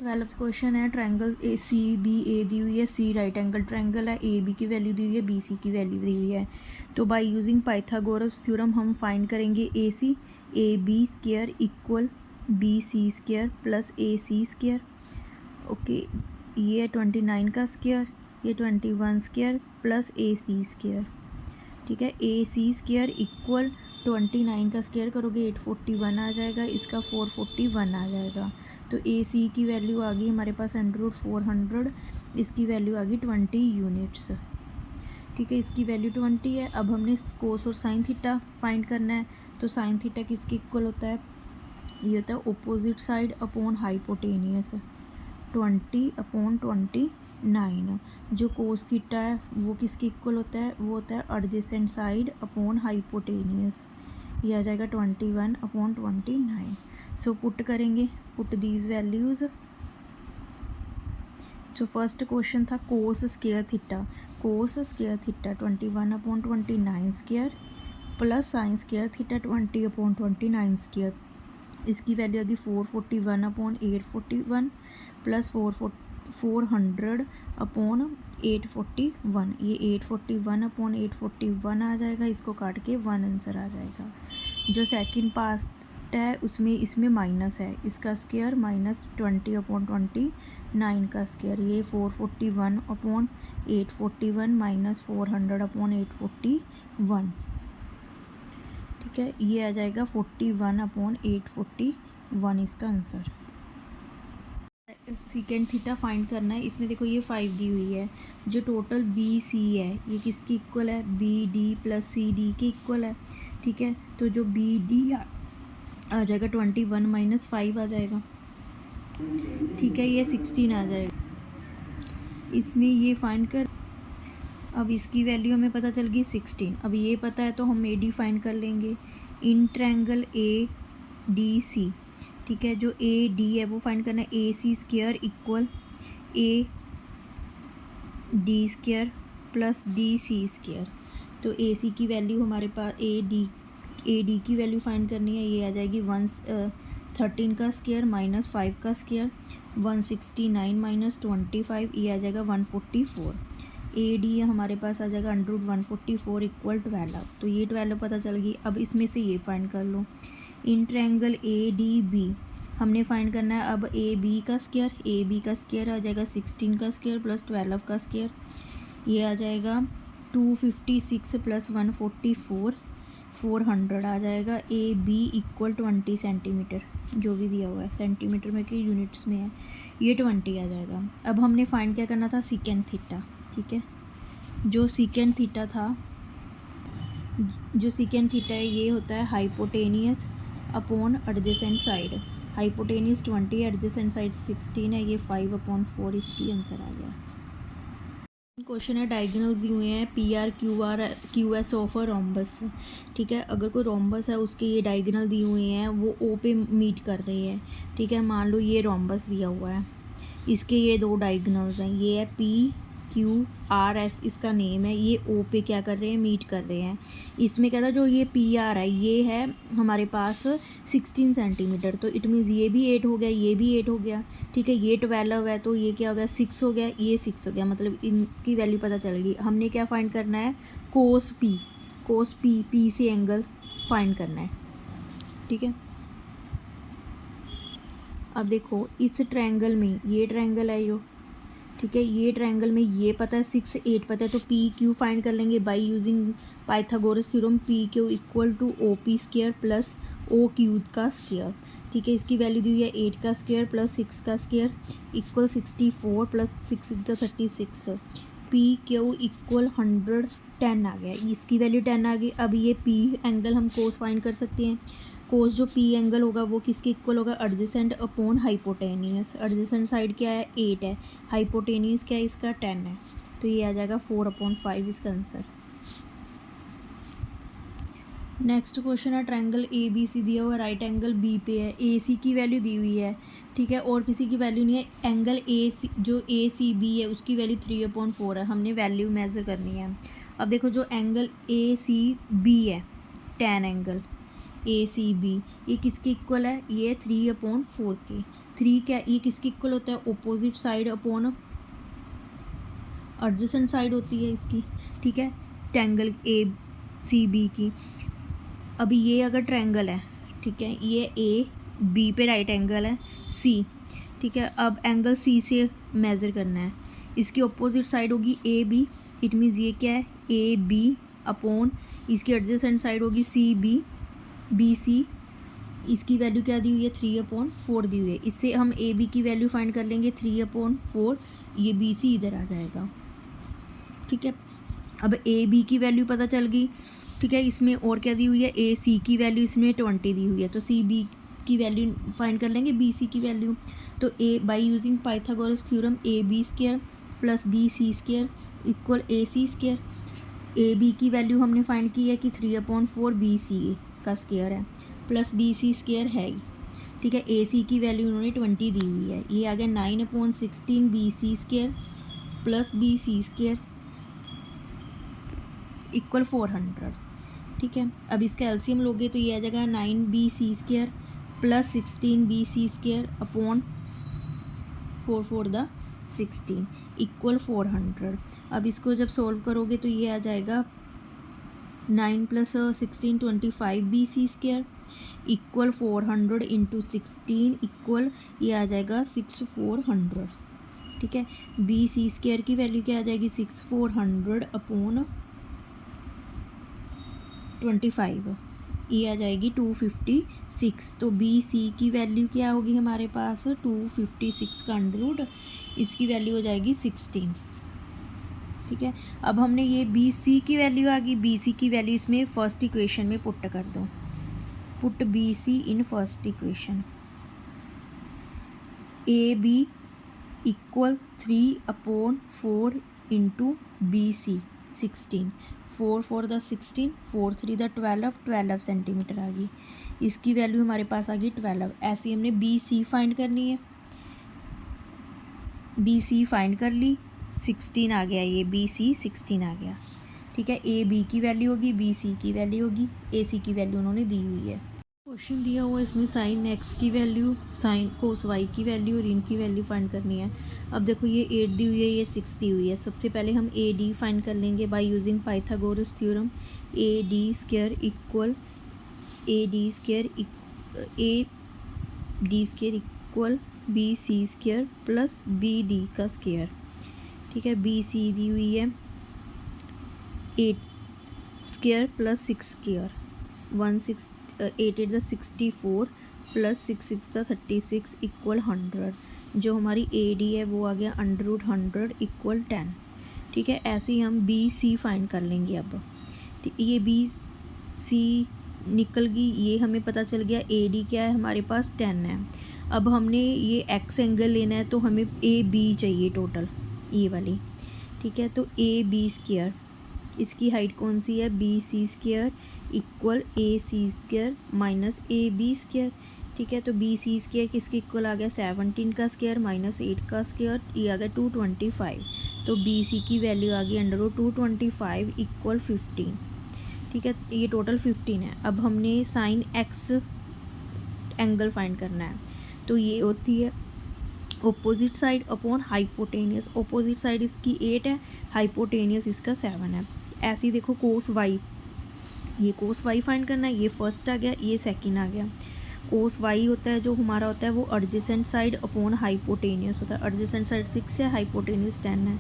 12th question है, triangle A C B ए दी हुई है, सी राइट एंगल ट्रायंगल है, ए बी की वैल्यू दी हुई है, बी सी की वैल्यू दी हुई है। तो बाय यूजिंग पाइथागोरस थ्योरम हम फाइंड करेंगे A B square equal B C square plus A C square. Okay, ये है 29 का स्क्वायर, ये 21 square plus A C square. ठीक है, ए सी स्क्वायर इक्वल 29 का स्क्वायर करोगे 841 आ जाएगा, इसका 441 आ जाएगा। तो ए सी की वैल्यू आ गई हमारे पास √400, इसकी वैल्यू आ गई 20 यूनिट्स। ठीक है, इसकी वैल्यू 20 है। अब हमने कोस और साइन थीटा फाइंड करना है। तो साइन थीटा किसके इक्वल होता है? ये होता है अपोजिट साइड अपॉन हाइपोटेनियस, 20/29। जो कोस थीटा है वो किसके इक्वल होता है? वो होता है एडजेसेंट साइड अपॉन हाइपोटेनियस, ये आ जाएगा 21/29। सो पुट करेंगे, पुट दीज वैल्यूज़। जो फर्स्ट क्वेश्चन था cos square theta, cos square theta 21/29 square plus sine square theta 20/29 square. इसकी वैल्यू आ गई 441/841 प्लस 400/841। ये 841/841 आ जाएगा, इसको काट के 1 आंसर आ जाएगा। जो सेकंड पार्ट है उसमें इसमें माइनस है, इसका स्क्वायर माइनस 20/29 का स्क्वायर, ये 441/841 माइनस 400/841। ठीक है, ये आ जाएगा 41/841 इसका आंसर। सेकेंड थीटा फाइंड करना है। इसमें देखो ये 5 दी हुई है। जो टोटल बी सी है ये किसकी इक्वल है? B D plus C D के इक्वल है। ठीक है, तो जो बी डी आ जाएगा 21 माइनस 5 आ जाएगा। ठीक है, ये 16 आ जाएगा। इसमें ये फाइंड कर, अब इसकी वैल्यू हमें पता चल गई 16। अब ये पता है तो हम ए डी फाइंड कर लेंगे। इन ट्रायंगल ए डी सी, ठीक है, जो ए डी है वो फाइंड करना है। A C square equal A D square plus D C square. तो ए सी की वैल्यू हमारे पास ए डी की वैल्यू फाइंड करनी है। ये आ जाएगी 13 का स्क्वायर माइनस 5 का स्क्वायर, 169 माइनस 25, ये आ जाएगा 144। ए डी हमारे पास आ जाएगा √144 इक्वल 12। तो ये 12 पता चल गई। अब इसमें से ये फाइंड कर लो। In triangle A D B हमने फाइंड करना है अब ए बी का स्क्वायर। ए बी का स्क्वायर आ जाएगा 16 का स्क्वायर प्लस 12 का स्क्वायर, ये आ जाएगा 256 प्लस 144, 400 आ जाएगा। ए बी इक्वल 20 सेंटीमीटर, जो भी दिया हुआ है सेंटीमीटर में कि यूनिट्स में है, ये 20 आ जाएगा। अब हमने फाइंड क्या करना था? Secant theta. ठीक है, जो सीकेंड थीटा है ये होता है hypotenuse upon adjacent side. Hypotenuse 20, adjacent side 16 है, ये 5/4 इसकी आंसर आ गया। क्वेश्चन है, डायगोनल्स दिए हुए हैं P R Q S of a rhombus. ठीक है, अगर कोई रोम्बस है उसके ये डायगोनल दिए हुए हैं, वो ओ पे मीट कर रहे हैं। ठीक है, मान लो ये रोम्बस दिया हुआ है, इसके ये 2 डायगोनल्स हैं, ये है पी क्यू आर एस इसका नेम है, ये ओ पे क्या कर रहे हैं? मीट कर रहे हैं। इसमें क्या था, जो ये पी आर है ये है हमारे पास 16 सेंटीमीटर, तो इट मीन्स ये भी 8 हो गया, ये भी 8 हो गया। ठीक है, ये 12 है तो ये क्या हो गया? 6 हो गया, ये 6 हो गया, मतलब इनकी वैल्यू पता चल गई। हमने क्या फाइंड करना है? कोस पी से एंगल फाइंड करना है। ठीक है, अब देखो इस ट्रायंगल में, ये ट्रायंगल है जो, ठीक है, ये ट्रायंगल में ये पता है 6 8 पता है, तो पी क्यू फाइंड कर लेंगे by using Pythagoras theorem. P Q equal to O P square plus O Q का स्क्वायर। ठीक है, इसकी वैल्यू दी हुई है 8 का स्क्वायर प्लस 6 का square equal 64 plus 6 36। P Q equal 110 आ गया, इसकी वैल्यू 10 आ गई। अब ये पी एंगल हम कोस फाइंड कर सकते हैं। कोस जो पी एंगल होगा वो किसके इक्वल होगा? Adjacent upon hypotenuse. Adjacent side क्या है? 8 है, हाइपोटेनियस क्या है इसका? 10 है, तो ये आ जाएगा 4/5 इसका आंसर। नेक्स्ट क्वेश्चन है, ट्रायंगल ए बी सी दिया हुआ है, राइट एंगल बी पे है, ए सी की वैल्यू दी हुई है। ठीक है, और किसी की वैल्यू नहीं है। एंगल ए सी जो ए सी बी है उसकी वैल्यू 3/4 है, हमने वैल्यू मेज़र करनी है। अब देखो जो एंगल ए सी बी है, tan angle A C B, ये किसके इक्वल है? ये 3/4 के। 3 क्या ये किसकी इक्वल होता है, opposite side upon adjacent side होती है इसकी, ठीक है, ट्रायंगल ए सी बी की। अभी ये अगर ट्रायंगल है, ठीक है, ये ए बी पे राइट एंगल है सी, ठीक है, अब एंगल सी से मेज़र करना है, इसकी ऑपोजिट साइड होगी ए बी, इट मीन्स ये क्या है ए बी अपॉन इसकी एडजेसेंट साइड होगी सी बी बी सी, इसकी वैल्यू क्या दी हुई है 3/4 दी हुई है, इससे हम ए बी की वैल्यू फाइंड कर लेंगे 3/4, ये बी सी इधर आ जाएगा, ठीक है। अब ए बी की वैल्यू पता चल गई, ठीक है, इसमें और क्या दी हुई है ए सी की वैल्यू इसमें 20 दी हुई है, तो सी बी की वैल्यू फाइंड कर लेंगे बी सी की वैल्यू, तो A by using Pythagoras theorem A B square plus B C square equal A C square. A B की वैल्यू हमने फाइंड की है कि 3/4 बी सी का स्क्वायर है प्लस बी सी स्क्वायर है, ठीक है, ए सी की वैल्यू उन्होंने 20 दी हुई है, ये आ गया 9/16 B C square plus B C square equal 400, ठीक है। अब इसका एलसीएम लोगे तो ये आ जाएगा 9 B C square plus 16 B C square upon 4 equal 400। अब इसको जब सॉल्व करोगे तो ये आ जाएगा 9 + 16 25 B C square equal 400 × 16 equal ये आ जाएगा 6400, ठीक है। बी सी स्क्वायर की वैल्यू क्या आ जाएगी 6400 अपॉन 25, ये आ जाएगी 256, तो बी सी की वैल्यू क्या होगी हमारे पास 256 का अंडर, इसकी वैल्यू हो जाएगी 16, ठीक है। अब हमने ये बी सी की वैल्यू आ गई, बी सी की वैल्यू इसमें फर्स्ट इक्वेशन में पुट कर दो, put B C in first equation, A B equal 3/4 × B C 16, 4 4 the 16, 4 3 the 12 centimetre आ गई, इसकी वैल्यू हमारे पास आ गई 12। ऐसे हमने बी सी फाइंड करनी है, बी सी फाइंड कर ली, 16 आ गया, ये बी सी 16 आ गया, ठीक है। ए बी की वैल्यू होगी, बी सी की वैल्यू होगी, ए सी की वैल्यू उन्होंने दी हुई है। क्वेश्चन दिया हुआ है इसमें साइन एक्स की वैल्यू, साइन कोस वाई की वैल्यू और इनकी वैल्यू फाइंड करनी है। अब देखो ये 8 दी हुई है, ये 6 दी हुई है, सबसे पहले हम ए डी फाइंड कर लेंगे by using Pythagoras theorem, A D square equal B C square plus B D का स्क्वायर, ठीक है। बी सी दी हुई है 8 स्क्वायर प्लस 6 स्क्वायर, 8 8 द 64 प्लस 6 6 द 36 इक्वल 100, जो हमारी ए डी है वो आ गया √100 इक्वल 10, ठीक है। ऐसे ही हम बी सी फाइंड कर लेंगे। अब ये बी सी निकल गई, ये हमें पता चल गया ए डी क्या है हमारे पास 10 है। अब हमने ये एक्स एंगल लेना है तो हमें ए बी चाहिए टोटल, ये वाली, ठीक है। तो ए बी स्क्वायर, इसकी हाइट कौन सी है B C square equal A C square minus A B square, ठीक है। तो बी सी स्क्वायर किसके इक्वल आ गया 17 का स्क्वायर माइनस 8 का स्क्वायर, ये आ गया 225, तो बी सी की वैल्यू आ गई √225 इक्वल 15, ठीक है। ये टोटल 15 है। अब हमने साइन एक्स एंगल फाइंड करना है, तो ये होती है opposite side upon hypotenuse, opposite side इसकी 8 है, हाइपोटेनियस इसका 7 है। ऐसे ही देखो कोस वाई, ये कोस वाई फाइंड करना है, ये फर्स्ट आ गया, ये सेकंड आ गया। कोस वाई होता है जो हमारा होता है वो एडजेसेंट साइड अपॉन हाइपोटेनियस होता है, एडजेसेंट साइड 6 है, हाइपोटेनियस 10 है,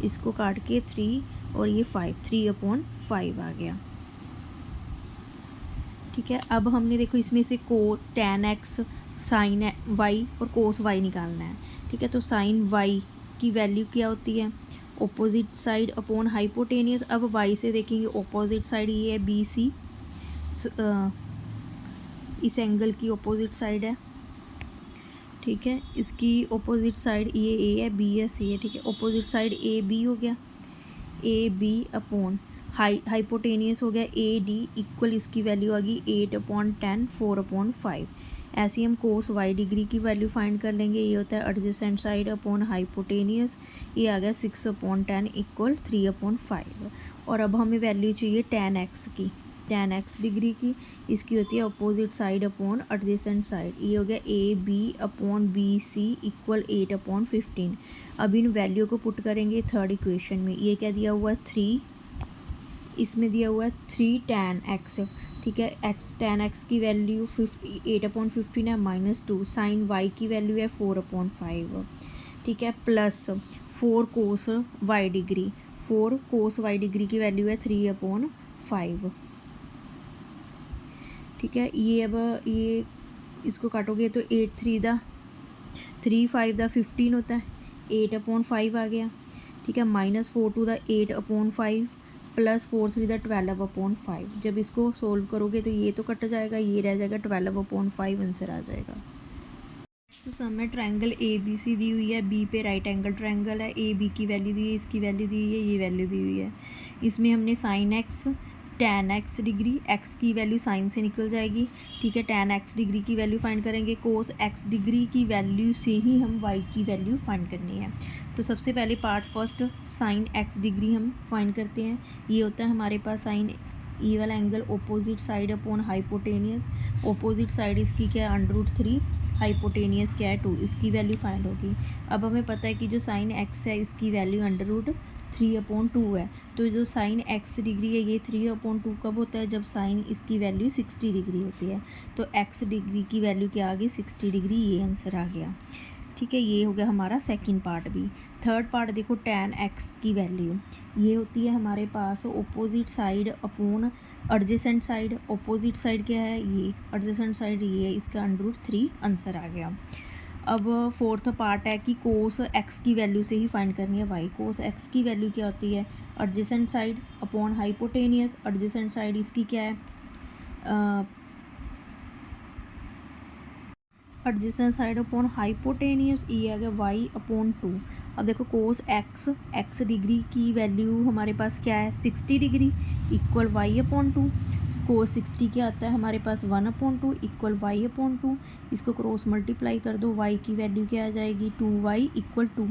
इसको काट के 3 और ये 5, 3/5 आ गया, ठीक है। अब हमने देखो इसमें से कोस tan x साइन वाई और कोस वाई निकालना है, ठीक है। तो साइन वाई की वैल्यू क्या होती है ऑपोजिट साइड अपॉन हाइपोटेनियस। अब वाई से देखेंगे ऑपोजिट साइड ये है बी सी, इस एंगल की ऑपोजिट साइड है, ठीक है। इसकी ऑपोजिट साइड ये ए है, बी है, सी है, ठीक है। ऑपोजिट साइड ए बी हो गया, ए बी अपॉन हाइपोटेनियस हो गया ए डी इक्वल इसकी वैल्यू आ गई 8/10 4/5। ऐसे ही हम कोस वाई डिग्री की वैल्यू फाइंड कर लेंगे, ये होता है एडजेसेंट साइड अपॉन हाइपोटेनियस, ये आ गया 6/10 इक्वल 3/5। और अब हमें वैल्यू चाहिए tan x की, tan x डिग्री की, इसकी होती है opposite side upon adjacent side. ये हो गया A B upon B C equal 8/15। अब इन वैल्यू को पुट करेंगे थर्ड इक्वेशन में। ये क्या दिया हुआ है 3, इसमें दिया हुआ है 3 tan x, ठीक है। tan x की वैल्यू 8/15 है, -2 sin y की वैल्यू है 4/5, ठीक है, plus 4 cos y degree, 4 cos y degree की वैल्यू है 3/5, ठीक है। ये अब ये इसको काटोगे तो 8 3 दा 3 5 दा 15 होता है, 8/5 आ गया, ठीक है। -4 2 दा 8/5 प्लस 4 3 दा 12/5। जब इसको सोल्व करोगे तो ये तो कट जाएगा, ये रह जाएगा 12/5 आंसर आ जाएगा। सम है ट्रायंगल ए बी सी दी हुई है, बी पे राइट एंगल ट्रायंगल है, ए बी की वैल्यू दी है, इसकी वैल्यू दी हुई है, ये वैल्यू दी हुई है। इसमें हमने sine x tan x degree, x की वैल्यू साइन से निकल जाएगी, ठीक है। tan x डिग्री की वैल्यू फाइंड करेंगे, cos x डिग्री की वैल्यू से ही हम y की वैल्यू फाइंड करनी है। तो सबसे पहले part first sine x degree हम फाइंड करते हैं। ये होता है हमारे पास साइन ये वाला angle opposite side upon hypotenuse. Opposite side इसकी क्या है √3, हाइपोटेनियस क्या है 2, इसकी वैल्यू फाइंड होगी। अब हमें पता है कि जो साइन x है इसकी वैल्यू √3/2 है। तो जो साइन x डिग्री है ये 3/2 कब होता है, जब साइन इसकी वैल्यू 60 डिग्री होती है। तो x डिग्री की वैल्यू क्या आ गई 60 डिग्री, ये आंसर आ गया, ठीक है। ये हो गया हमारा सेकंड पार्ट भी। थर्ड पार्ट देखो tan x की वैल्यू ये होती है हमारे पास opposite side upon adjacent side. Opposite side क्या है ये, एडजेसेंट साइड ये है, इसका √3 आंसर आ गया। अब फोर्थ पार्ट है कि cos x की वैल्यू से ही फाइंड करनी है y। cos x की वैल्यू क्या होती है adjacent side upon hypotenuse. Adjacent side इसकी क्या है एडजेसेंट साइड अपॉन हाइपोटेनियस, ये आ गया y/2। अब देखो cos x डिग्री की वैल्यू हमारे पास क्या है 60 डिग्री इक्वल y/2। cos 60 क्या आता है हमारे पास 1/2 इक्वल y/2। इसको क्रॉस मल्टीप्लाई कर दो, y की वैल्यू क्या आ जाएगी 2y इक्वल 2,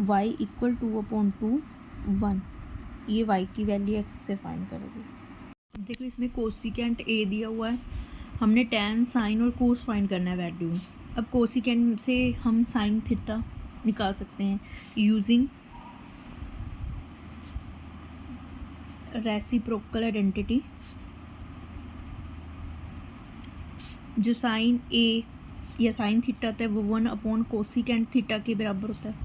y इक्वल 2/2 1। ये y की वैल्यू x से फाइंड कर दी। देखो इसमें कोसिकेंट a दिया हुआ है, हमने tan साइन और कोस फाइंड करना है वैल्यू। अब कोसिकेंट से हम साइन थीटा निकाल सकते हैं यूजिंग रेसिप्रोकल आइडेंटिटी। जो साइन ए या साइन थीटा होता है वो 1/ कोसिकेंट थीटा के बराबर होता है,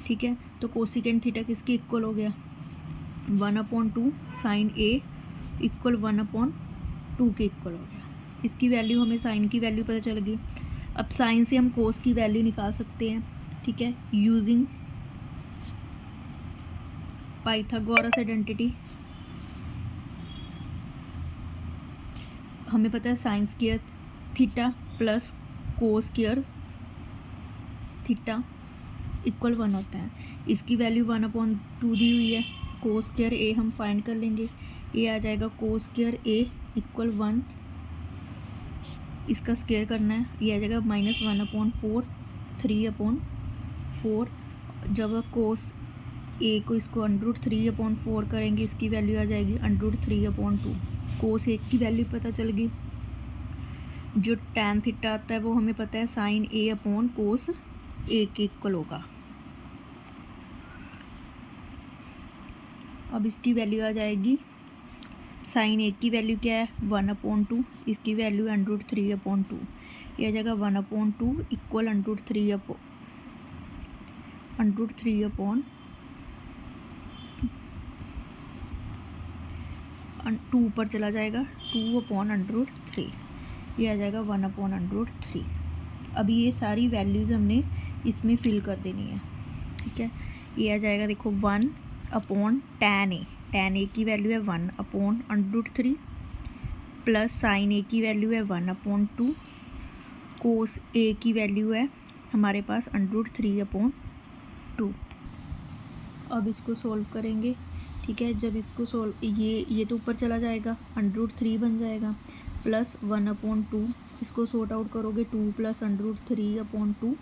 ठीक है। तो कोसिकेंट थीटा किसके इक्वल हो गया 1/2 साइन ए इक्वल 1/2 के इक्वल हो गया। इसकी वैल्यू हमें साइन की वैल्यू पता चल गई। अब साइन से हम कोस की वैल्यू निकाल सकते हैं, ठीक है, यूजिंग पाइथागोरस आइडेंटिटी। हमें पता है sine square theta plus cos square theta equal 1 होता है। इसकी वैल्यू 1/2 दी हुई है। कोस स्क्वायर ए हम फाइंड कर लेंगे, ये आ जाएगा कोस स्क्वायर ए इक्वल 1। इसका स्क्वायर करना है, ये आ जाएगा -1/4 3/4। जब कोस ए को इसको √3/4 करेंगे इसकी वैल्यू आ जाएगी √3/2। कोस ए की वैल्यू पता चल गई। जो tan थीटा आता है वो हमें पता है साइन a/कोस ए के इक्वल होगा। अब इसकी वैल्यू आ जाएगी साइन ए की वैल्यू क्या है 1/2, इसकी वैल्यू √3/2। ये आ जाएगा 1/2 इक्वल √2 पर चला जाएगा 2/√3, ये आ जाएगा 1/√3। अब ये सारी वैल्यूज़ हमने इसमें फिल कर देनी है, ठीक है। ये आ जाएगा देखो 1/tan a, tan a की वैल्यू है 1/√3 प्लस साइन ए की वैल्यू है 1/2, कोस ए की वैल्यू है हमारे पास √3/2। अब इसको सॉल्व करेंगे, ठीक है। जब इसको सॉल्व ये तो ऊपर चला जाएगा √3 बन जाएगा प्लस 1/2। इसको सॉर्ट आउट करोगे 2 + √3/2,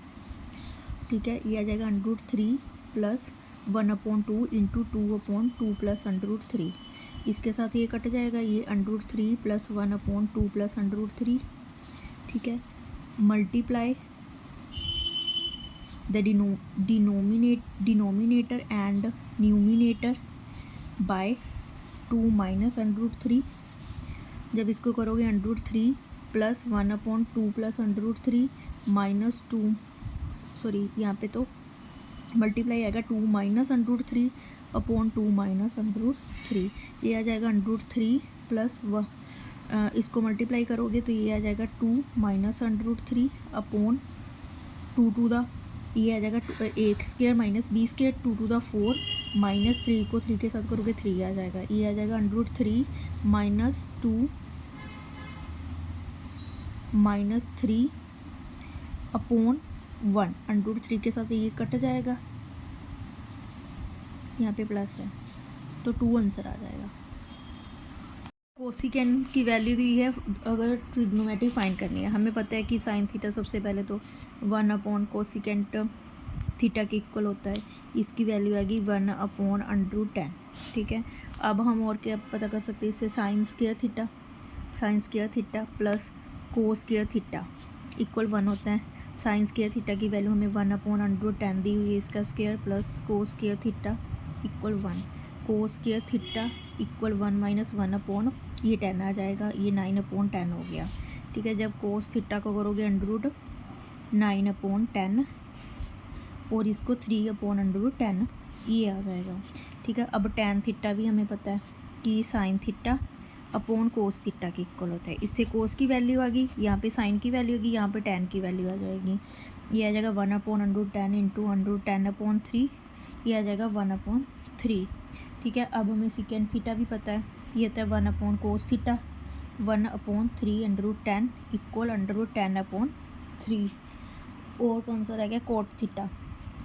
ठीक है। ये आ जाएगा √3 प्लस 1/2 इंटू 2/2 प्लस √3। इसके साथ ये कट जाएगा, ये √3 + 1/2 + √3, ठीक है, multiply the denominator and numerator by 2 - √3। जब इसको करोगे √3 + 1/2 + √3 -2, सॉरी यहाँ पे तो मल्टीप्लाई आएगा 2 - √3/2 - √3, ये आ जाएगा √3 + 1, इसको मल्टीप्लाई करोगे तो ये आ जाएगा 2 - √3/2 टू द, ये आ जाएगा 1² - b² 2 to the 4 -3 को 3 के साथ करोगे 3 आ जाएगा, ये आ जाएगा √3 - 2 - 3/1, √3 के साथ ये कट जाएगा, यहाँ पे प्लस है तो 2 आंसर आ जाएगा। कोसिकेंट की वैल्यू दी है, अगर ट्रिग्नोमेट्री फाइंड करनी है, हमें पता है कि साइन थीटा सबसे पहले तो 1/ कोसिकेंट थीटा के इक्वल होता है, इसकी वैल्यू आएगी 1/√10, ठीक है। अब हम और क्या पता कर सकते हैं इससे, sine square theta plus cos square theta equal 1 होता है। साइन स्क्वायर थीटा की वैल्यू हमें 1/√10 दी हुई है, इसका square plus cos square theta equal 1, cos square theta equal 1 - 1/, ये 10 आ जाएगा, ये 9/10 हो गया, ठीक है। जब कोस थीटा को करोगे √9/10 और इसको 3/√10, ये आ जाएगा, ठीक है। अब tan थीटा भी हमें पता है कि sine theta upon cos theta के इक्वल होता है, इससे कोस की वैल्यू आ गई, यहाँ पे साइन की वैल्यू होगी, यहाँ पे tan की वैल्यू आ जाएगी, ये आ जाएगा 1/√10 इंटू √10/3, ये आ जाएगा 1/3, ठीक है। अब हमें सेकेंड थीटा भी पता है, ये होता है 1/ कोस थीटा, 1/3/10 इक्वल √10/3, और कौन सा रह गया कोट थीटा,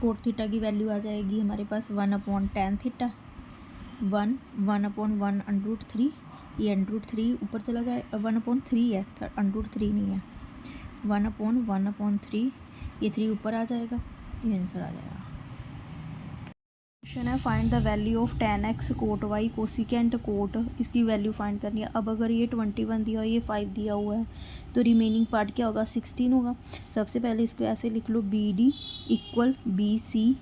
कोट थीटा की वैल्यू आ जाएगी हमारे पास 1/tan थीटा, 1/1/3, ये √3 ऊपर चला जाए, 1/3 है, √3 नहीं है, 1/1/3, ये 3 ऊपर आ जाएगा, ये आंसर आ जाएगा। क्वेश्चन है find the value of tan x cot y cosecant cot, इसकी वैल्यू फाइंड करनी है। अब अगर ये 21 दिया हुआ है, ये 5 दिया हुआ है, तो रिमेनिंग पार्ट क्या होगा, 16 होगा। सबसे पहले इसको ऐसे लिख लो, BD इक्वल BC,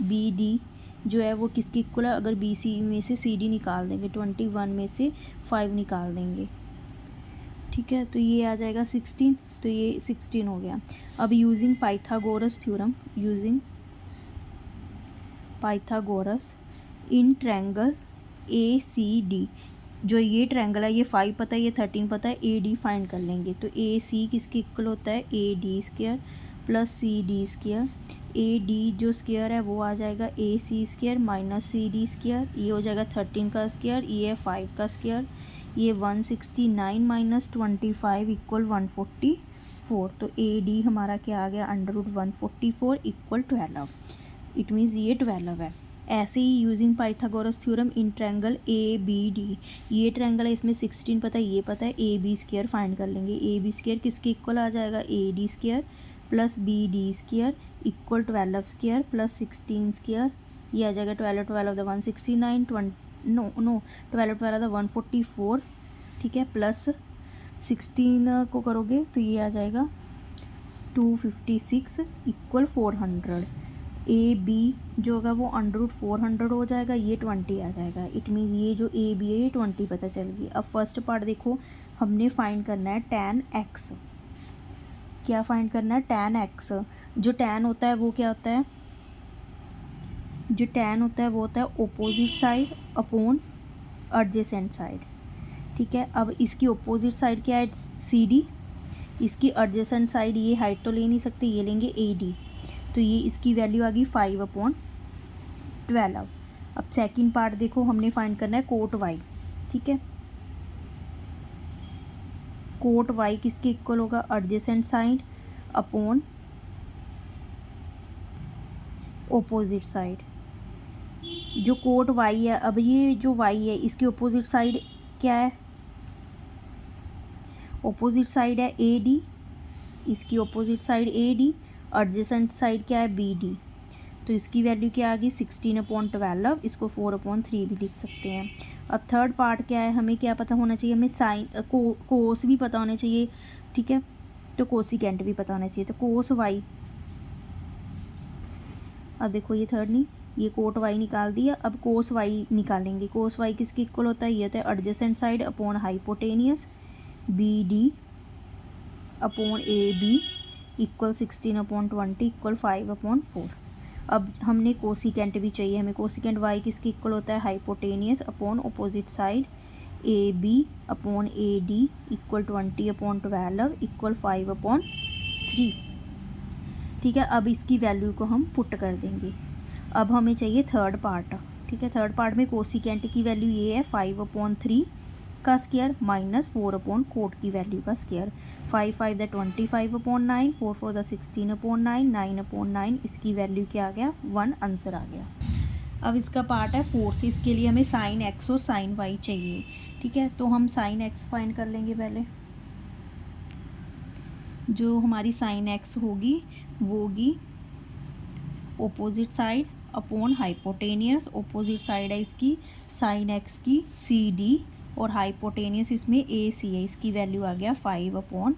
BD जो है वो किसकी इक्वल है, अगर BC में से CD निकाल देंगे, 21 में से 5 निकाल देंगे, ठीक है, तो ये आ जाएगा 16, तो ये 16 हो गया। अब using Pythagoras theorem, using Pythagoras in triangle ACD, जो ये ट्रायंगल है, ये 5 पता है, ये 13 पता है, AD फाइंड कर लेंगे, तो AC किसके इक्वल होता है, AD² + CD², AD जो स्क्वायर है वो आ जाएगा AC² - CD², ये हो जाएगा 13 का स्क्वायर, ये है 5 का स्क्वायर, ये 169 - 25 इक्वल 144, तो AD हमारा क्या आ गया, √144 इक्वल 12, इट मीन्स ये 12 है। ऐसे ही using Pythagoras theorem in triangle ABD, ये ट्रायंगल है, इसमें 16 पता है, ये पता है, AB² फाइंड कर लेंगे, AB² किसके इक्वल आ जाएगा, AD² + BD² इक्वल 12² + 16², ये आ जाएगा 12 12 169, 12 144, ठीक है, प्लस 16 को करोगे तो ये आ जाएगा 256 इक्वल 400, AB जो होगा वो √400 हो जाएगा, ये 20 आ जाएगा, इट मीन ये जो AB है ये 20 पता चल गई। अब फर्स्ट पार्ट देखो, हमने फाइंड करना है tan x, क्या फाइंड करना है, tan x, जो tan होता है वो क्या होता है, जो tan होता है वो होता है opposite side upon adjacent side, ठीक है। अब इसकी ऑपोजिट साइड क्या है, CD, इसकी एडजेसेंट साइड, ये हाइट तो ले नहीं सकते, ये लेंगे AD, तो ये इसकी वैल्यू आ गई 5/12। अब सेकंड पार्ट देखो, हमने फाइंड करना है कोट y, ठीक है, कोट y किसके इक्वल होगा, adjacent side upon opposite side, जो कोट y है, अब ये जो y है इसकी ऑपोजिट साइड क्या है, ऑपोजिट साइड है AD, इसकी opposite side AD, adjacent side क्या है BD, तो इसकी वैल्यू क्या आ गई 16/12, इसको 4/3 भी लिख सकते हैं। अब थर्ड पार्ट क्या है, हमें क्या पता होना चाहिए, हमें साइन कोस भी पता होने चाहिए, ठीक है, तो कोसिकेंट भी पता होना चाहिए। तो कोस वाई, अब देखो ये थर्ड नहीं, ये कोट वाई निकाल दिया, अब कोस वाई निकालेंगे। कोस वाई किसके इक्वल होता है, ये होता है adjacent side upon hypotenuse, B D upon A B equal 16/20 equal 5/4। अब हमने कोसिकेंट भी चाहिए, हमें कोसिकेंट वाई किसके इक्वल होता है, hypotenuse upon opposite side A B upon A D equal 20/12 equal 5/3। ठीक है, अब इसकी वैल्यू को हम पुट कर देंगे। अब हमें चाहिए थर्ड पार्ट, ठीक है, थर्ड पार्ट में कोसिकेंट की वैल्यू ये है 5/3 का स्क्वायर माइनस 4/कोट की वैल्यू का स्क्वायर। 5 5 द 25/9, 4 4 द 16/9, 9/9, इसकी वैल्यू क्या आ गया, 1 आंसर आ गया। अब इसका पार्ट है फोर्थ, इसके लिए हमें साइन एक्स और साइन वाई चाहिए। ठीक है, तो हम साइन एक्स फाइंड कर लेंगे पहले। जो हमारी साइन एक्स होगी वो होगी opposite side upon hypotenuse. Opposite side है इसकी साइन एक्स की सी डी और हाइपोटेनियस इसमें ए सी है, इसकी वैल्यू आ गया 5/30।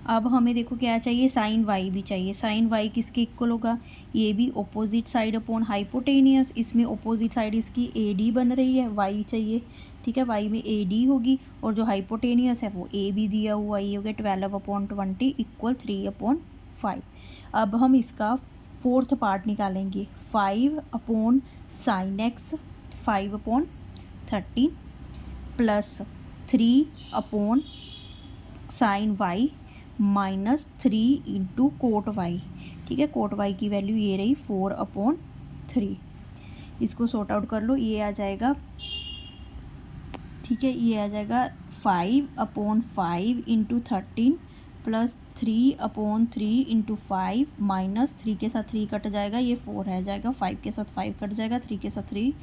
अब हमें देखो क्या चाहिए, साइन वाई भी चाहिए। साइन वाई किसके इक्वल होगा, ये भी ओपोजिट साइड अपॉन हाइपोटेनियस, इसमें ओपोजिट साइड इसकी ए डी बन रही है, वाई चाहिए। ठीक है, वाई में ए डी होगी और जो हाइपोटेनियस है वो ए बी दिया हुआ, ये हो गया 12/20 इक्वल 3/5। अब हम इसका फोर्थ पार्ट निकालेंगे, 5/sin x 5/13 plus 3/sin y minus 3 into cot Y. ठीक है, कोट वाई की वैल्यू ये रही 4/3। इसको सॉर्ट आउट कर लो, ये आ जाएगा, ठीक है, ये आ जाएगा 5/5 इंटू 13 प्लस 3/3 इंटू 5 माइनस 3 के साथ 3 कट जाएगा, ये 4 रह जाएगा, 5 के साथ 5 कट जाएगा, 3 के साथ 3,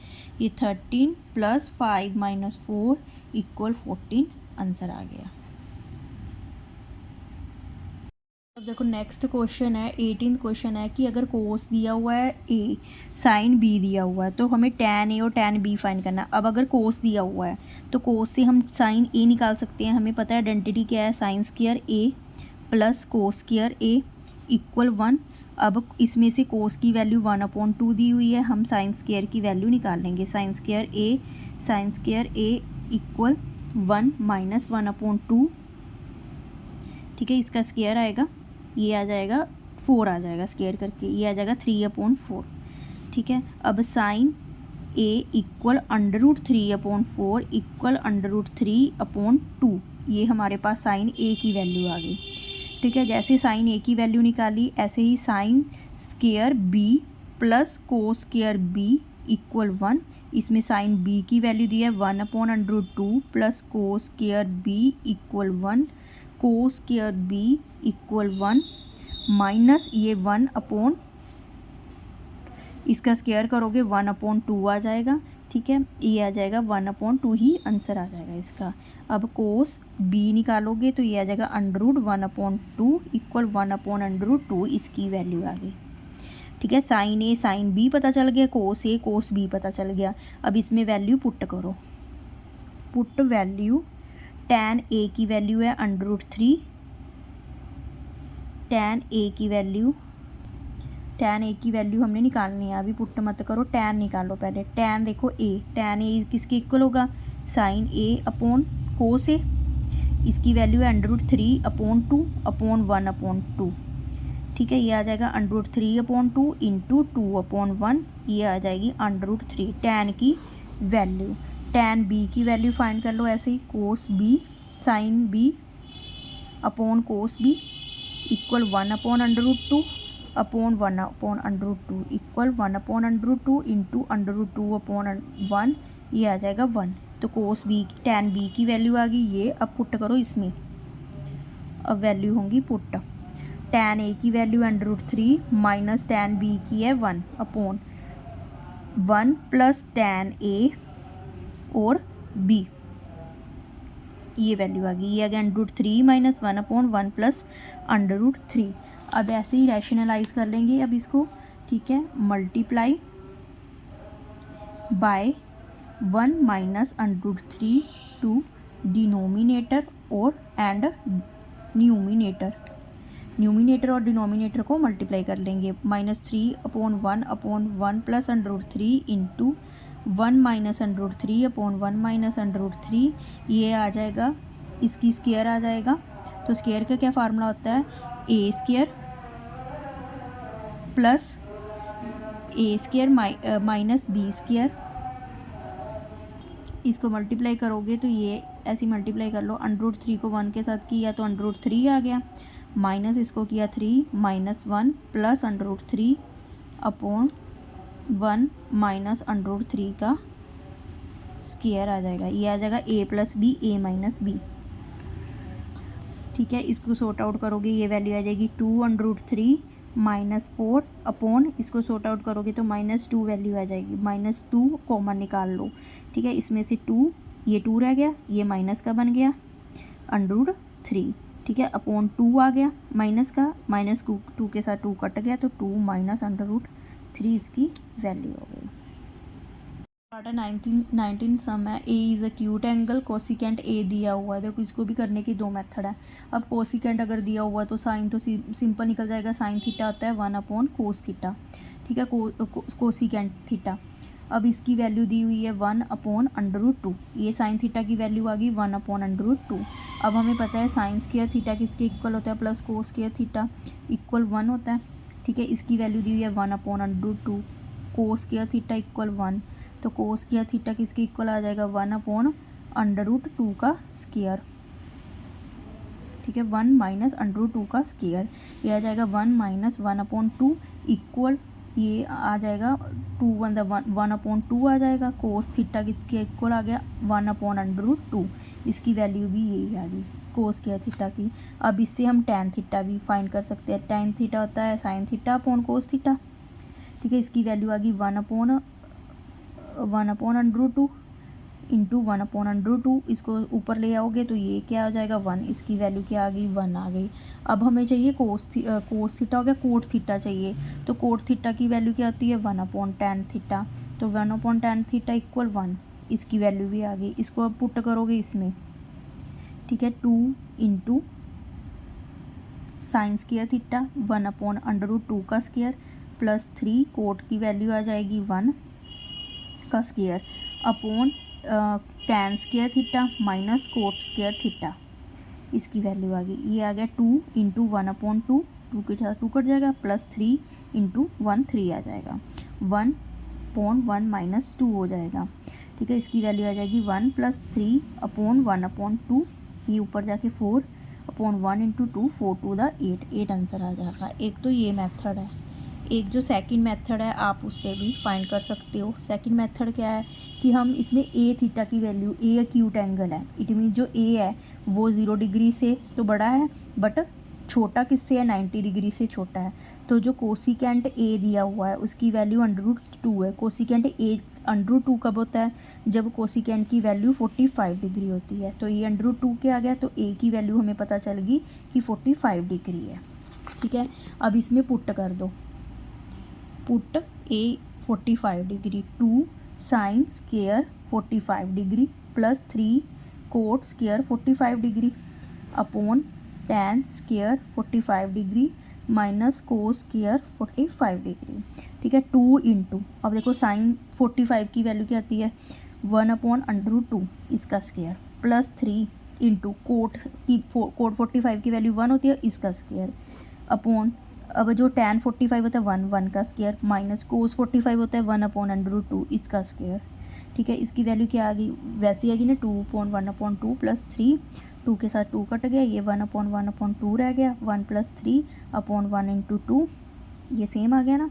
ये 13 प्लस 5 माइनस 4 इक्वल 14 आंसर आ गया। अब देखो नेक्स्ट क्वेश्चन है, 18th क्वेश्चन है कि अगर कोस दिया हुआ है ए, साइन बी दिया हुआ है, तो हमें tan ए और tan बी फाइंड करना है। अब अगर कोस दिया हुआ है तो कोस से हम साइन ए निकाल सकते हैं, हमें पता है आइडेंटिटी क्या है, साइन स्क्वायर ए प्लस कोस स्क्वायर ए इक्वल 1। अब इसमें से कोस की वैल्यू 1/2 दी हुई है, हम साइन स्क्वायर की वैल्यू निकाल लेंगे। साइन स्क्वायर ए इक्वल 1 माइनस 1/2, ठीक है, इसका स्क्वायर आएगा, ये आ जाएगा 4 आ जाएगा स्क्वायर करके, ये आ जाएगा 3/4। ठीक है, अब साइन ए इक्वल √3/4 इक्वल √3/2, ये हमारे पास साइन ए की वैल्यू आ गई। ठीक है, जैसे साइन ए की वैल्यू निकाली ऐसे ही sine square B plus cos square B equal 1, इसमें साइन बी की वैल्यू दी है 1/√2 plus cos square B equal 1, cos square B equal 1 minus ये 1/, इसका स्क्वायर करोगे 1/2 आ जाएगा। ठीक है, ये आ जाएगा 1/2 ही आंसर आ जाएगा इसका। अब कोस बी निकालोगे तो ये आ जाएगा √1/2 इक्वल 1/√2, इसकी वैल्यू आ गई। ठीक है, साइन ए साइन बी पता चल गया, कोस ए कोस बी पता चल गया। अब इसमें वैल्यू पुट करो, पुट वैल्यू tan ए की वैल्यू है √3, tan ए की वैल्यू हमने निकालनी है, अभी पुट मत करो, tan निकालो पहले। tan देखो tan ए किसके इक्वल होगा, साइन ए अपॉन कोस ए, इसकी वैल्यू है √3/2/1/2। ठीक है, ये आ जाएगा √3/2 इंटू 2/1, ये आ जाएगी √3 tan की वैल्यू। tan बी की वैल्यू फाइंड कर लो ऐसे ही, cos B sine B upon cos B equal 1/√2 upon 1/√2 equal 1/√2 into √2/1, ये आ जाएगा 1। तो कोस बी tan बी की वैल्यू आ गई, ये अब पुट करो इसमें, अब वैल्यू होंगी पुट। tan ए की वैल्यू √3 माइनस tan बी की है 1 अपॉन 1 प्लस tan ए और बी, ये वैल्यू आ गई, ये अगेन √3 माइनस 1/1 प्लस √3। अब ऐसे ही रैशनलाइज कर लेंगे अब इसको। ठीक है, multiply by 1 minus √3 to denominator और एंड न्यूमिनेटर और डिनोमिनेटर को मल्टीप्लाई कर लेंगे। -3/1/1 प्लस √3 इंटू 1 माइनस √3/1 माइनस √3, ये आ जाएगा, इसकी स्क्वायर आ जाएगा। तो स्क्वायर का क्या फार्मूला होता है, ए स्क्वायर प्लस ए स्क्वायर माइनस बी स्क्वायर। इसको मल्टीप्लाई करोगे तो ये ऐसे मल्टीप्लाई कर लो, √3 को 1 के साथ किया तो √3 आ गया, माइनस इसको किया 3 माइनस 1 प्लस √3/1 माइनस √3 का स्क्वायर आ जाएगा। ये आ जाएगा a plus B, a minus B. ठीक है, इसको सॉर्ट आउट करोगे ये वैल्यू आ जाएगी 2√3 माइनस 4 अपॉन, इसको सॉर्ट आउट करोगे तो -2 वैल्यू आ जाएगी। -2 कॉमन निकाल लो। ठीक है, इसमें से 2, ये 2 रह गया, ये माइनस का बन गया √3। ठीक है, अपॉन 2 आ गया माइनस का, -2 के साथ 2 कट गया तो 2 माइनस √3 इसकी वैल्यू हो गई। 19 सम है, A is acute angle, cosecant A दिया हुआ है। देखो इसको भी करने की 2 मेथड है। अब कोसिकेंट अगर दिया हुआ है तो साइन तो सिंपल निकल जाएगा, साइन थीटा होता है 1/cos थीटा। ठीक है, कोसिकेंट थीटा। अब इसकी वैल्यू दी हुई है 1/√2, ये साइन थीटा की वैल्यू आ गई 1/√2। अब हमें पता है साइन स्क्वायर थीटा किसके इक्वल होता है, plus cos square theta equal 1 होता है। ठीक है, इसकी वैल्यू दी हुई है 1/√2, कोस स्क्वायर थीटा इक्वल 1, तो कोस स्क्वायर थीटा किसके इक्वल आ जाएगा 1/√2 का स्क्वायर। ठीक है, 1 माइनस √2 का स्क्वायर, ये आ जाएगा 1 माइनस 1/2 इक्वल, ये आ जाएगा 1/2 आ जाएगा। कोस थीटा किसके इक्वल आ गया 1/√2, इसकी वैल्यू भी यही आ गई कोस स्क्वायर थीटा की। अब इससे हम टैन थीटा भी फाइंड कर सकते हैं। टैन थीटा होता है sine theta upon cos theta. ठीक है, इसकी वैल्यू आ गई 1/√2 इंटू 1/√2, इसको ऊपर ले आओगे तो ये क्या आ जाएगा 1, इसकी वैल्यू क्या आ गई 1 आ गई। अब हमें चाहिए कोस थीटा हो गया, कोट थीटा चाहिए, तो कोट थीटा की वैल्यू क्या होती है 1/tan थीटा, तो 1/tan थीटा इक्वल 1, इसकी वैल्यू भी आ गई। इसको अब पुट करोगे इसमें। ठीक है, 2 इंटू साइन स्क्वायर थीटा 1/√2 का स्क्वायर प्लस 3 कोट की वैल्यू आ जाएगी 1 का square upon tan square theta minus cot square theta, इसकी वैल्यू आ गई। ये आ गया 2 इंटू 1/2, 2 के साथ 2 कट जाएगा, प्लस 3 इंटू 1 3 आ जाएगा, 1/1 माइनस 2 हो जाएगा। ठीक है, इसकी वैल्यू आ जाएगी 1 प्लस 3/1/2, ये ऊपर जाके 4/1 इंटू 2, 4 टू द 8 आंसर आ जाएगा। एक तो ये मेथड है, एक जो सेकंड मेथड है आप उससे भी फाइंड कर सकते हो। सेकंड मेथड क्या है कि हम इसमें ए थीटा की वैल्यू, ए अक्यूट एंगल है, इट मीन जो ए है वो 0 डिग्री से तो बड़ा है बट छोटा किससे है 90 डिग्री से छोटा है। तो जो कोसिकेंट ए दिया हुआ है उसकी वैल्यू √2 है। कोसिकेंट ए √2 कब होता है, जब कोसिकेंट की वैल्यू 45 डिग्री होती है। तो ये √2 के आ गया, तो ए की वैल्यू हमें पता चल गई कि 45 डिग्री है। ठीक है, अब इसमें पुट कर दो, पुट ए 45 degree, 2 sine square 45 degree plus 3 coat square 45 degree upon tan square 45 degree minus cos square 45 degree. ठीक है, 2 इंटू, अब देखो साइन 45 की वैल्यू क्या आती है 1/√2 इसका स्क्वायर प्लस 3 इंटू कोट 45 की वैल्यू 1 होती है, इसका स्क्वायर अपॉन, अब जो tan 45 होता है 1 का स्क्वायर माइनस कोस 45 होता है 1/√2 इसका स्क्वायर। ठीक है, इसकी वैल्यू क्या आ गई, वैसी आ गई ना 2/1/2 प्लस 3, 2 के साथ 2 कट गया, ये 1/1/2 रह गया, 1 प्लस 3/1 इंटू 2, ये सेम आ गया ना,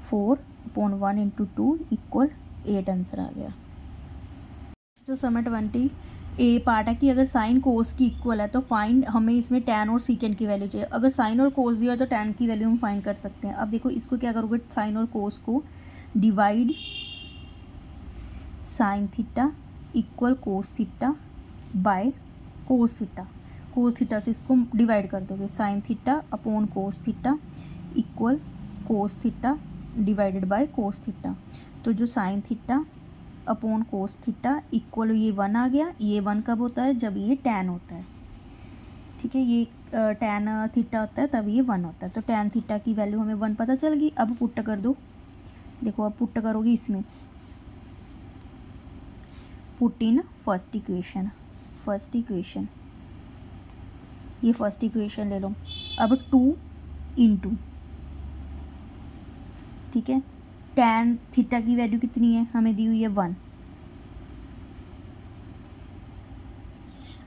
4/1 इंटू 2 इक्वल 8 आंसर आ गया। नेक्स्ट सम 20 ए पार्ट है कि अगर साइन कोस की इक्वल है तो फाइंड, हमें इसमें टैन और सीकेंट की वैल्यू चाहिए। अगर साइन और कोस दिया तो टैन की वैल्यू हम फाइंड कर सकते हैं। अब देखो इसको क्या करोगे, साइन और कोस को divide sine theta equal cos theta by cos theta, cos theta से इसको डिवाइड कर दोगे, sine theta upon cos theta equal cos theta divided by cos theta. तो जो sine theta upon cos theta equal ये 1 आ गया। ये 1 कब होता है? जब ये tan होता है, ठीक है। ये tan थीटा होता है तब ये 1 होता है। तो tan थीटा की वैल्यू हमें 1 पता चल गई। अब पुट कर दो, देखो अब पुट करोगे इसमें, पुट इन फर्स्ट इक्वेशन, ये फर्स्ट इक्वेशन ले लो। अब 2 इंटू, ठीक है, tan थीटा की वैल्यू कितनी है? हमें दी हुई है 1।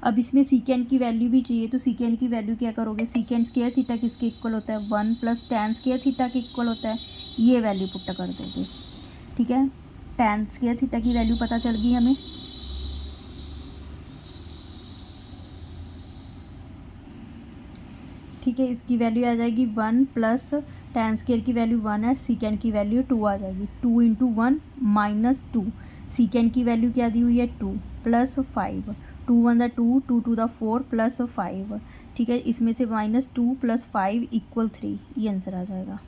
अब इसमें सीकेंड की वैल्यू भी चाहिए, तो सीकेंड की वैल्यू क्या करोगे? सीकेंड स्क्वायर थीटा किसके इक्वल होता है? 1 प्लस tan स्क्वायर थीटा के इक्वल होता है। ये वैल्यू पुट कर दोगे, ठीक है। tan स्क्वायर थीटा की वैल्यू पता चल गई हमें, ठीक है। इसकी वैल्यू आ जाएगी 1 प्लस tan स्क्वायर की वैल्यू 1 है, सीकेंड की वैल्यू 2 आ जाएगी। 2 इंटू 1 माइनस 2, सीकेंड की वैल्यू क्या दी हुई है? 2 प्लस 5, 2 1 द 2, 2 2 द 4 प्लस 5, ठीक है। इसमें से माइनस 2 प्लस 5 इक्वल 3, ये आंसर आ जाएगा।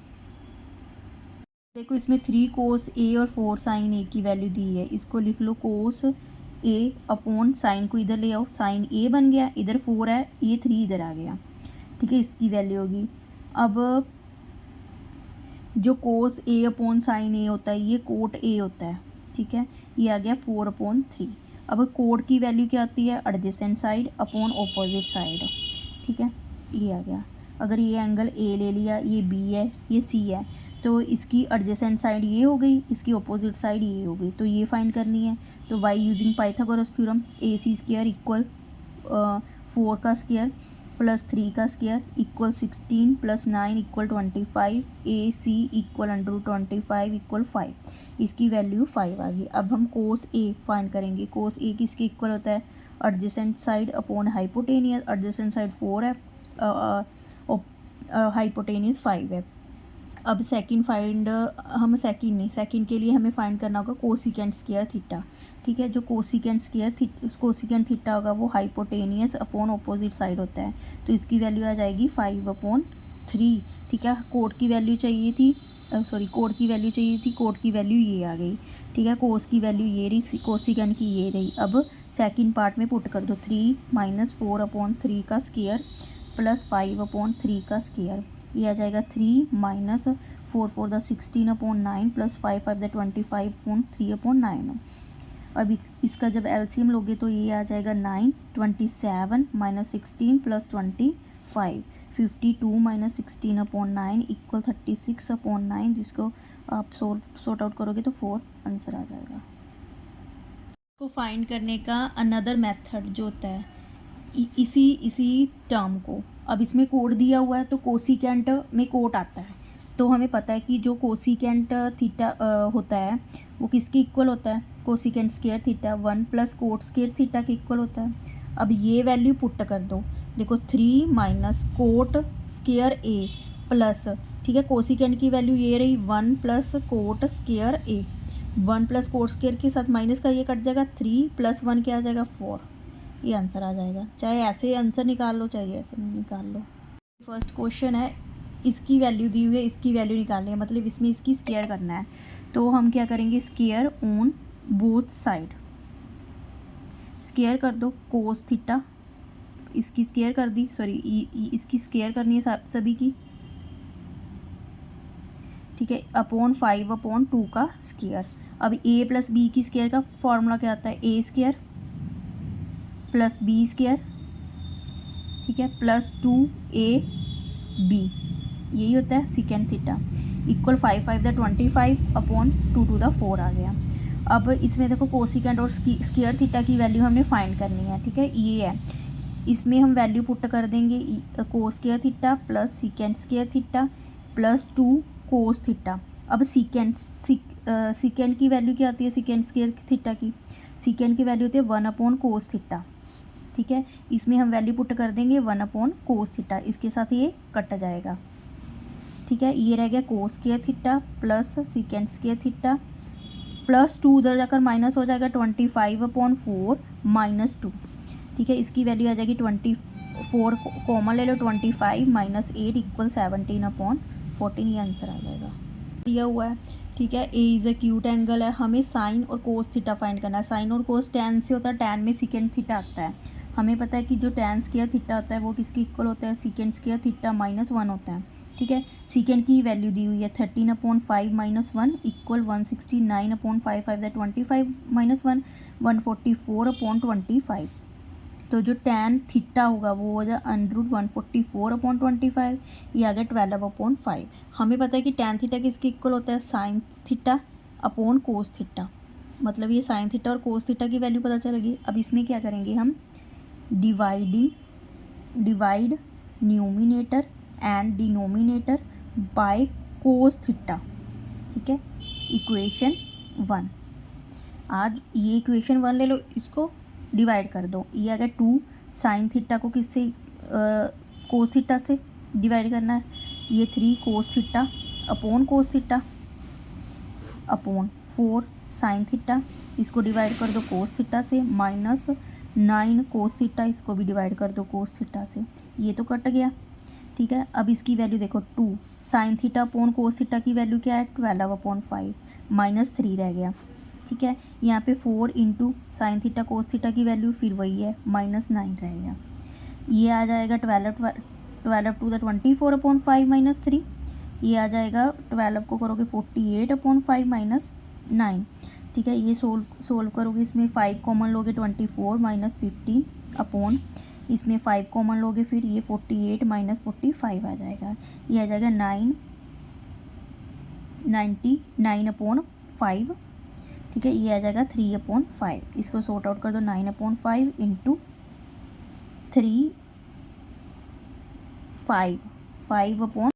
देखो इसमें 3 कोस ए और 4 साइन ए की वैल्यू दी है। इसको लिख लो कोस ए अपॉन साइन को इधर ले आओ, साइन ए बन गया, इधर 4 है, ये 3 इधर आ गया, ठीक है। इसकी वैल्यू होगी, अब जो कोस ए अपॉन साइन ए होता है ये कोट ए होता है, ठीक है। ये आ गया 4/3। अब कोट की वैल्यू क्या आती है? Adjacent side upon opposite side, ठीक है। ये आ गया। अगर ये एंगल ए ले लिया, ये बी है, ये सी है, तो इसकी एडजेसेंट साइड ये हो गई, इसकी ऑपोजिट साइड ये हो गई, तो ये फाइंड करनी है। तो by using Pythagoras theorem, AC square equal 4 का स्क्वायर प्लस 3 का square equal 16 plus 9 equal 25, AC equal √25 equal 5, इसकी वैल्यू 5 आ गई। अब हम कोस ए फाइंड करेंगे। कोस ए किसके इक्वल होता है? Adjacent side upon hypotenuse, adjacent side 4 है, हाइपोटेनियस 5 है। अब सेकंड के लिए हमें फाइंड करना होगा कोसिकेंट स्क्वायर थीटा, ठीक है। जो कोसिकेंट थीटा होगा वो हाइपोटेनियस अपॉन ऑपोजिट साइड होता है, तो इसकी वैल्यू आ जाएगी 5/3, ठीक है। कोट की वैल्यू चाहिए थी, कोट की वैल्यू ये आ गई, ठीक है। कोस की वैल्यू ये रही, कोसिकेंट की ये रही। अब सेकंड पार्ट में पुट कर दो, 3 - 4/3 का स्क्वायर प्लस 5/3 का स्क्वायर, ये आ जाएगा 3 - 4 4 द 16/9 प्लस 5 5 द 25/3/9। अब इसका जब एलसीएम लोगे तो ये आ जाएगा 9, 27 - 16 प्लस 25, 52 - 16/9 इक्वल 36/9, जिसको आप सॉर्ट आउट करोगे तो 4 आंसर आ जाएगा। को फाइंड करने का अनदर मेथड जो होता है, इसी टर्म को, अब इसमें कोड दिया हुआ है तो कोसिकेंट में कोट आता है, तो हमें पता है कि जो कोसिकेंट थीटा होता है वो किसके इक्वल होता है? Cosecant square theta 1 plus coat square theta के इक्वल होता है। अब ये वैल्यू पुट कर दो, देखो 3 माइनस कोट स्क्वायर ए प्लस, ठीक है, कोसिकेंट की वैल्यू ये रही 1 प्लस कोट स्क्वायर ए, 1 प्लस कोट स्क्वायर के साथ माइनस का ये कट जाएगा, 3 + 1 क्या आ जाएगा? 4, ये आंसर आ जाएगा। चाहे ऐसे आंसर निकाल लो, चाहे ऐसे नहीं निकाल लो। फर्स्ट क्वेश्चन है, इसकी वैल्यू दी हुई है, इसकी वैल्यू निकालनी है, मतलब इसमें इसकी स्क्वायर करना है। तो हम क्या करेंगे? Square on both side, square कर दो कोस थीटा, इसकी स्क्वायर कर दी, इसकी स्क्वायर करनी है सभी की, ठीक है, अपॉन 5/2 का स्क्वायर। अब a प्लस बी की स्क्वायर का फॉर्मूला क्या आता है? a square plus B square, ठीक है, प्लस 2ab, यही होता है सीकेंट थीटा इक्वल 5 5 द 25/2 2 द 4 आ गया। अब इसमें देखो कोसिकेंट और स्क्वायर थीटा की वैल्यू हमने फाइंड करनी है, ठीक है, ये है। इसमें हम वैल्यू पुट कर देंगे, cos square theta plus secant square theta plus 2 cos theta. अब सीकेंट की वैल्यू क्या आती है? सीकेंट स्क्वायर थीटा की, सीकेंट की वैल्यू होती है 1/कोस थीटा, ठीक है। इसमें हम वैल्यू पुट कर देंगे 1/कोस थीटा, इसके साथ ये कट जाएगा, ठीक है। ये रह गया cos square theta plus secant square theta plus 2 उधर जाकर माइनस हो जाएगा 25/4 माइनस 2, ठीक है। इसकी वैल्यू आ जाएगी 24, कॉमन ले लो, 25 - 8 इक्वल 17/14, ये आंसर आ जाएगा। दिया हुआ है, ठीक है। ए इज़ एक्यूट एंगल है, हमें साइन और कोस थीटा फाइंड करना है। साइन और कोस टैन से होता है, टैन में सीकेंड थीटा आता है। हमें पता है कि जो टैन स्क्वायर थीटा होता है वो किसके इक्वल होता है, सीकेंड स्क्वायर थीटा -1 होता है, ठीक है। सीकेंड की वैल्यू दी हुई है 13/5 - 1 इक्वल 169/5, 5 25 - 1 144/25। तो जो टैन थीटा होगा वो हो जाए √144/25, ये आ गया 12/5। हमें पता है कि टैन थीटा किसके इक्वल होता है, sine theta upon cos theta. मतलब ये साइन थीटा और कोस थीटा की वैल्यू पता चलेगी। अब इसमें क्या करेंगे हम, divide numerator and denominator by cos theta, ठीक है। इक्वेशन 1, आज ये इक्वेशन 1 ले लो, इसको डिवाइड कर दो। ये अगर 2 साइन थीटा को किससे, कोस थीटा से डिवाइड करना है। ये 3 cos theta upon cos theta upon 4 sine theta, इसको डिवाइड कर दो कोस थीटा से, -9 कोस थीटा, इसको भी डिवाइड कर दो कोस थीटा से। ये तो कट गया, ठीक है। अब इसकी वैल्यू देखो, 2 sine theta upon cos theta की वैल्यू क्या है, 12/5, -3 रह गया, ठीक है। यहाँ पे 4 into sine theta cos theta की वैल्यू फिर वही है, -9 रहेगा। ये आ जाएगा 12 टू द 24/5 - 3, ये आ जाएगा 12 को करोगे 48/5 - 9, ठीक है। ये सोल्व करोगे, इसमें 5 कॉमन लोगे 24 - 15 अपॉन, इसमें 5 कॉमन लोगे फिर ये 48 - 45 आ जाएगा। ये आ जाएगा 99/5, ठीक है। ये आ जाएगा 3/5। इसको सॉर्ट आउट कर दो, 9/5 इंटू 3 5 5/5